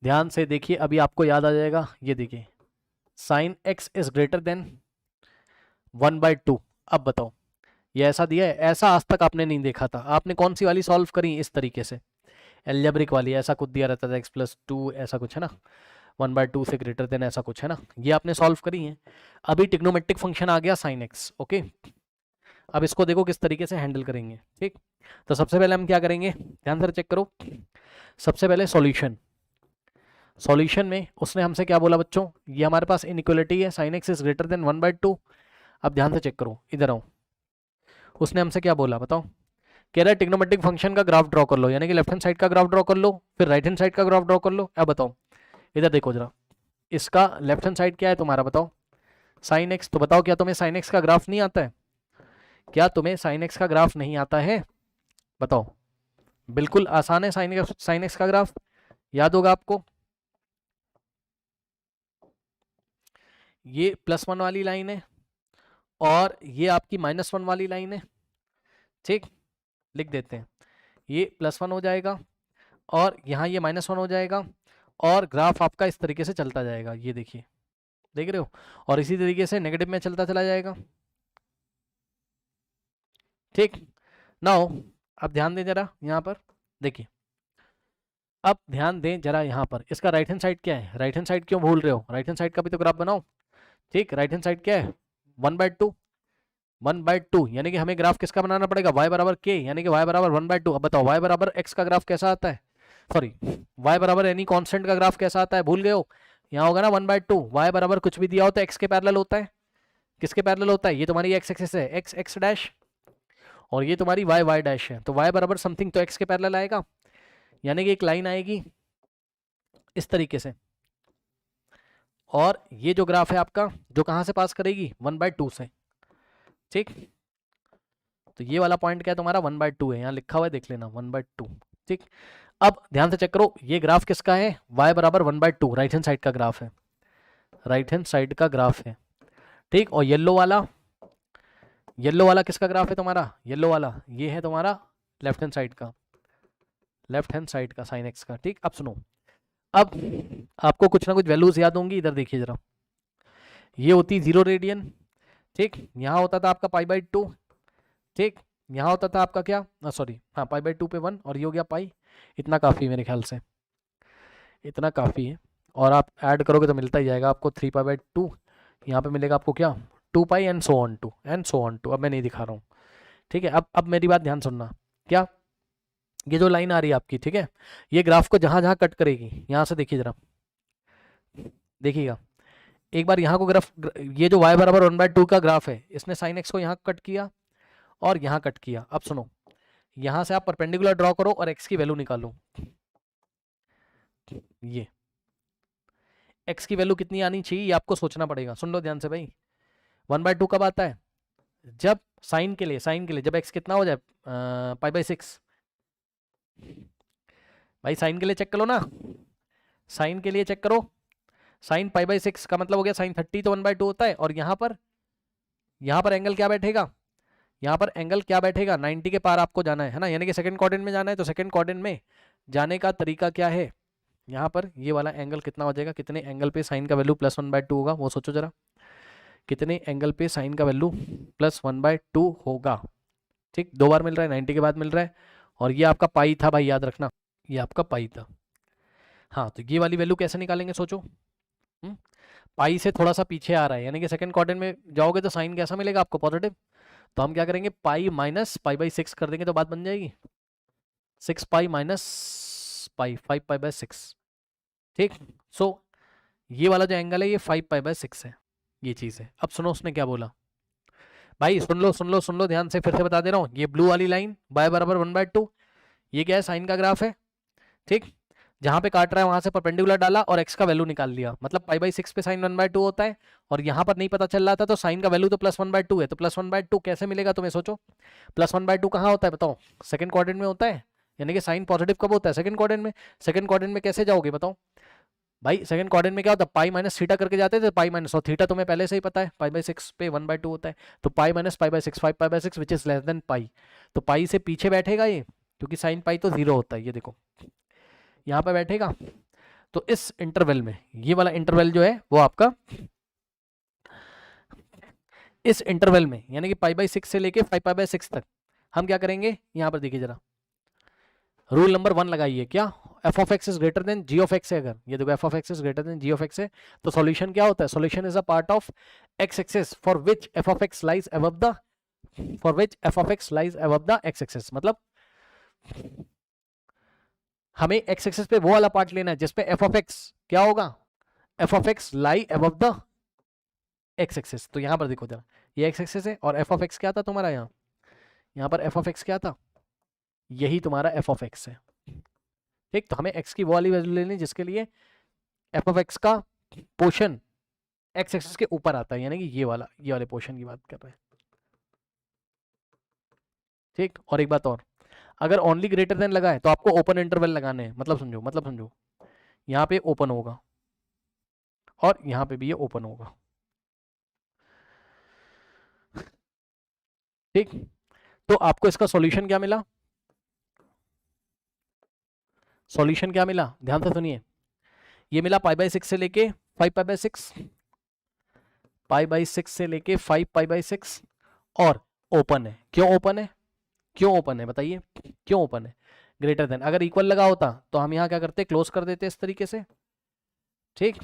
ध्यान से देखिए, अभी आपको याद आ जाएगा। ये देखिए, sine x is greater than 1/2। अब बताओ, ये ऐसा दिया है, ऐसा आज तक आपने नहीं देखा था। आपने कौन सी वाली सॉल्व करी इस तरीके से? एल्जेब्रिक वाली, ऐसा कुछ दिया रहता था x+2 ऐसा कुछ है ना, 1/2 से ग्रेटर देन ऐसा कुछ है ना, ये आपने सॉल्व करी है। अभी ट्रिग्नोमेट्रिक फंक्शन आ गया साइन एक्स। ओके, अब इसको देखो किस तरीके से हैंडल करेंगे। ठीक, तो सबसे पहले हम क्या करेंगे, ध्यान से चेक करो। सबसे पहले सॉल्यूशन, सॉल्यूशन में उसने हमसे क्या बोला बच्चों, ये हमारे पास इनइक्वालिटी है, sine x is greater than 1/2। अब ध्यान से चेक करो, इधर आओ। उसने हमसे क्या बोला बताओ, कह रहा है ट्रिग्नोमेट्रिक फंक्शन का ग्राफ ड्रॉ कर लो, यानी कि लेफ्ट हैंड साइड का ग्राफ ड्रॉ कर लो, फिर राइट हैंड साइड का ग्राफ ड्रॉ कर लो। अब बताओ, इधर देखो जरा, इसका लेफ्ट हैंड साइड क्या है तुम्हारा, बताओ साइन एक्स। तो बताओ, क्या तुम्हें साइन एक्स का ग्राफ नहीं आता है? क्या तुम्हें साइन एक्स का ग्राफ नहीं आता है? बताओ, बिल्कुल आसान है साइन एक्स का ग्राफ, याद होगा आपको। ये +1 वाली लाइन है और ये आपकी -1 वाली लाइन है। ठीक, लिख देते हैं, ये +1 हो जाएगा और यहाँ ये -1 हो जाएगा, और ग्राफ आपका इस तरीके से चलता जाएगा। ये देखिए, देख रहे हो, और इसी तरीके से नेगेटिव में चलता चला जाएगा। ठीक, नाउ अब ध्यान दें जरा यहाँ पर, देखिए अब ध्यान दें जरा यहाँ पर, इसका राइट हैंड साइड क्या है? राइट हैंड साइड क्यों भूल रहे हो? राइट हैंड साइड का भी तो ग्राफ बनाओ। ठीक, राइट हैंड साइड क्या है? 1/2। 1/2 यानी कि हमें ग्राफ किसका बनाना पड़ेगा? y बराबर k, यानी कि y बराबर 1/2। अब बताओ y बराबर x का ग्राफ कैसा आता है? सॉरी, y बराबर एनी कांस्टेंट का ग्राफ कैसा आता है, भूल गए हो? यहाँ होगा ना 1/2। y बराबर कुछ भी दिया होता है x के पैरेलल होता है। किसके पैरेलल होता है? ये तुम्हारी x एक्सिस है, x x डैश, और ये तुम्हारी y y डैश है। तो y बराबर समथिंग तो x के पैरेलल आएगा, यानी कि एक लाइन आएगी इस तरीके से, और ये जो ग्राफ है आपका, जो कहाँ से पास करेगी? 1/2 से। ठीक, तो ये वाला पॉइंट क्या है तुम्हारा? 1/2 है, यहाँ लिखा हुआ है, देख लेना 1/2। ठीक, अब ध्यान से चेक करो, ये ग्राफ किसका है? y बराबर 1/2, राइट हैंड साइड का ग्राफ है, राइट हैंड साइड का ग्राफ है। ठीक, और येलो वाला किसका ग्राफ है तुम्हारा? येलो वाला ये है तुम्हारा लेफ्ट हैंड साइड का, लेफ्ट हैंड साइड का साइन एक्स का। ठीक, अब सुनो, अब आपको कुछ ना कुछ वैल्यूज याद होंगी, इधर देखिए जरा, ये होती 0 रेडियन। ठीक, यहाँ होता था आपका π/2। ठीक, यहाँ होता था आपका क्या, सॉरी हाँ, π/2 पे 1, और ये हो गया पाई। इतना काफ़ी मेरे ख्याल से, इतना काफ़ी है, और आप ऐड करोगे तो मिलता ही जाएगा आपको 3π/2। यहाँ पे मिलेगा आपको क्या? 2π एंड सो ऑन टू, अब मैं नहीं दिखा रहा हूँ। ठीक है, अब मेरी बात ध्यान सुनना, क्या ये जो लाइन आ रही है आपकी, ठीक है, ये ग्राफ को जहाँ जहाँ कट करेगी, यहाँ से देखिए जरा, देखिएगा एक बार यहाँ को ग्राफ, ये जो y बराबर 1/2 का ग्राफ है, इसने साइन एक्स को यहाँ कट किया और यहाँ कट किया। अब सुनो, यहाँ से आप परपेंडिकुलर ड्रॉ करो और x की वैल्यू निकालो। ये x की वैल्यू कितनी आनी चाहिए, ये आपको सोचना पड़ेगा। सुन लो ध्यान से भाई, 1/2 कब आता है? जब साइन के लिए जब x कितना हो जाए, π/6। भाई साइन के लिए चेक करो ना, साइन के लिए चेक करो, साइन π/6 का मतलब हो गया साइन 30 तो 1/2 होता है, और यहाँ पर एंगल क्या बैठेगा? यहाँ पर एंगल क्या बैठेगा? 90 के पार आपको जाना है ना, यानी कि सेकंड क्वाड्रेंट में जाना है। तो सेकंड क्वाड्रेंट में जाने का तरीका क्या है? यहाँ पर ये वाला एंगल कितना हो जाएगा? कितने एंगल पे साइन का वैल्यू +1/2 होगा, वो सोचो जरा, कितने एंगल पे साइन का वैल्यू +1/2 होगा? ठीक, 2 बार मिल रहा है, 90 के बाद मिल रहा है, और ये आपका पाई था भाई, याद रखना, ये आपका पाई था। हाँ, तो ये वाली वैल्यू कैसे निकालेंगे सोचो। पाई से थोड़ा सा पीछे आ रहा है, यानी कि सेकंड क्वाड्रेंट में जाओगे तो साइन कैसा मिलेगा आपको? पॉजिटिव। तो हम क्या करेंगे, पाई माइनस π/6 कर देंगे, तो बात बन जाएगी 6π माइनस पाई, 5π/6। ठीक, सो ये वाला जो एंगल है ये 5π/6 है, ये चीज़ है। अब सुनो उसने क्या बोला, भाई सुन लो ध्यान से, फिर से बता दे रहा हूँ। ये ब्लू वाली लाइन y बराबर 1/2, ये क्या है? साइन का ग्राफ है। ठीक, जहाँ पे काट रहा है वहां से परपेंडिकुलर डाला और x का वैल्यू निकाल लिया, मतलब π/6 पे साइन 1/2 होता है, और यहाँ पर नहीं पता चल रहा था, तो साइन का वैल्यू तो +1/2 है। तो +1/2 कैसे मिलेगा तुम्हें, सोचो। +1/2 कहाँ होता है बताओ? सेकंड क्वाड्रेंट में होता है, यानी कि साइन पॉजिटिव कब होता है? सेकंड क्वाड्रेंट में। सेकंड क्वाड्रेंट में कैसे जाओगे बताओ भाई? सेकंड क्वाड्रेंट में क्या होता है? पाई माइनस थीटा करके जाते थे, पाई माइनस, और थीटा तुम्हें पहले से ही पता है, π/6 पे 1/2 होता है, तो pi minus π/6, 5π/6 which is less than pi. तो पाई से पीछे बैठेगा ये, क्योंकि साइन पाई तो 0 होता है, ये देखो यहाँ पे बैठेगा। तो इस इंटरवल में, ये वाला इंटरवल जो है वो आपका इस इंटरवल में यानी कि π/6 से लेके 5π/6 तक हम क्या करेंगे, यहां पर देखिए जरा, रूल नंबर 1 लगाइए, क्या f of x is greater than g of x है। अगर ये देखो f of x is greater than g of x है तो सॉल्यूशन क्या होता है, solution is a part of x axis for which f of x lies above the x axis. मतलब हमें x एक्सिस पे वो वाला पार्ट लेना है जिसपे f ऑफ x क्या होगा, f of x lie above the x axis. तो यहां पर देखो जरा, ये x एक्सिस है और f ऑफ x क्या था तुम्हारा, यहां पर f ऑफ x क्या था, यही तुम्हारा f ऑफ x है। ठीक, तो हमें x की वो वाली वैल्यू लेनी जिसके लिए f ऑफ x का पोर्शन x एक्सिस के ऊपर आता है, यानी कि ये वाले पोर्शन की बात कर रहे हैं। ठीक, और एक बात और, अगर ओनली ग्रेटर देन लगा है तो आपको ओपन इंटरवल लगाने हैं। मतलब समझो यहाँ पे ओपन होगा और यहाँ पे भी ये ओपन होगा। ठीक, तो आपको इसका सॉल्यूशन क्या मिला, सॉल्यूशन क्या मिला, ध्यान से सुनिए, ये मिला π/6 से लेके 5π/6, π/6 से लेके 5π/6 और ओपन है। क्यों ओपन है, क्यों ओपन है बताइए, क्यों ओपन है, ग्रेटर देन। अगर इक्वल लगा होता तो हम यहाँ क्या करते, क्लोज कर देते इस तरीके से। ठीक,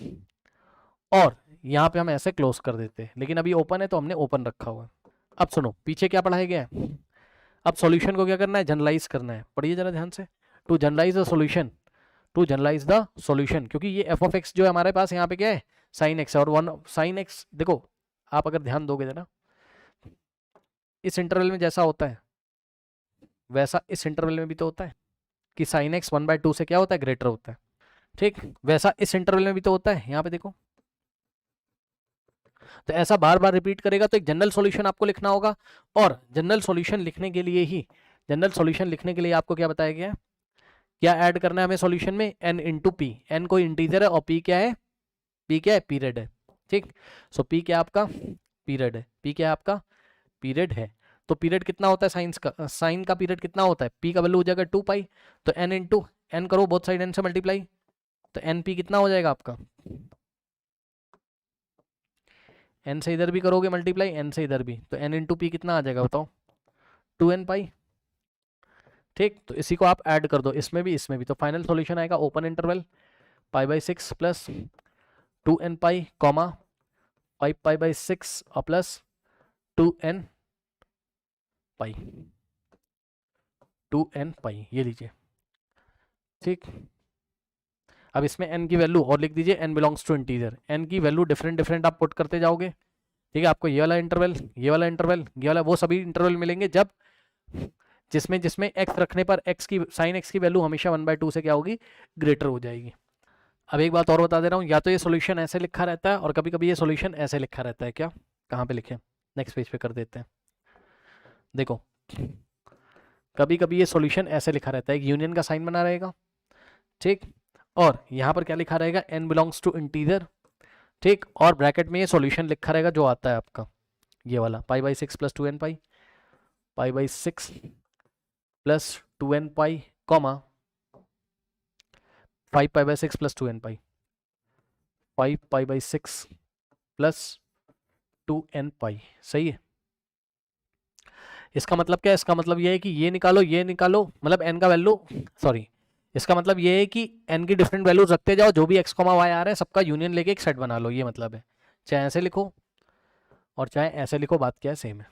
और यहाँ पे हम ऐसे क्लोज कर देते, लेकिन अभी ओपन है तो हमने ओपन रखा हुआ। अब सुनो पीछे क्या पढ़ाया गया है, अब सॉल्यूशन को क्या करना है, जनरलाइज करना है। पढ़िए जरा ध्यान से, to generalize the solution, to generalize the solution, क्योंकि ये f ऑफ x जो है हमारे पास यहाँ पे क्या है, साइन x है, और वन साइन x, देखो आप अगर ध्यान दोगे जरा, इस इंटरवल में जैसा होता है वैसा इस इंटरवल में भी तो होता है कि साइन x 1/2 से क्या होता है, ग्रेटर होता है। ठीक, वैसा इस इंटरवल में भी तो होता है, यहाँ पे देखो। तो ऐसा बार बार रिपीट करेगा तो एक जनरल सॉल्यूशन आपको लिखना होगा, और जनरल सॉल्यूशन लिखने के लिए आपको क्या बताया गया है, क्या ऐड करना है हमें सॉल्यूशन में, n इंटू पी। एन कोई इंटीजर है और p क्या है, पीरियड है। ठीक, सो p क्या आपका पीरियड है, p क्या है आपका पीरियड है। तो पीरियड कितना होता है साइन का पीरियड कितना होता है, p का वैल्यू हो जाएगा 2π, तो n इंटू n करो बोथ साइड n से मल्टीप्लाई, तो np कितना हो जाएगा आपका, n से इधर भी करोगे मल्टीप्लाई, n से इधर भी, तो n इंटू पी कितना आ जाएगा बताओ, 2nπ। ठीक, तो इसी को आप ऐड कर दो इसमें भी, तो फाइनल सॉल्यूशन आएगा open interval π/6 plus 2nπ comma 5π/6 और प्लस 2nπ, ये लीजिए। ठीक, अब इसमें n की वैल्यू और लिख दीजिए, n belongs to integer, n की वैल्यू डिफरेंट आप पुट करते जाओगे। ठीक है, आपको ये वाला इंटरवल वो सभी इंटरवल मिलेंगे जब जिसमें x रखने पर साइन x की वैल्यू हमेशा 1/2 से क्या होगी, ग्रेटर हो जाएगी। अब एक बात और बता दे रहा हूँ, या तो ये सॉल्यूशन ऐसे लिखा रहता है और कभी कभी ये सॉल्यूशन ऐसे लिखा रहता है। क्या, कहाँ पे लिखे, नेक्स्ट पेज पे कर देते हैं। देखो कभी कभी ये सॉल्यूशन ऐसे लिखा रहता है, एक यूनियन का साइन बना रहेगा। ठीक, और यहाँ पर क्या लिखा रहेगा, n बिलोंग्स टू इंटीजर। ठीक, और ब्रैकेट में ये सॉल्यूशन लिखा रहेगा जो आता है आपका ये वाला π/6 plus 2nπ, π/6 plus 2nπ comma 5π/6 plus 2nπ, 5π/6 plus 2nπ। सही है, इसका मतलब क्या है, इसका मतलब ये है कि ये निकालो, मतलब n का वैल्यू, सॉरी, इसका मतलब ये है कि n की डिफरेंट वैल्यूज रखते जाओ, जो भी x, y आ रहा है सबका यूनियन लेके एक सेट बना लो, ये मतलब है। चाहे ऐसे लिखो और चाहे ऐसे लिखो, बात क्या है, सेम है।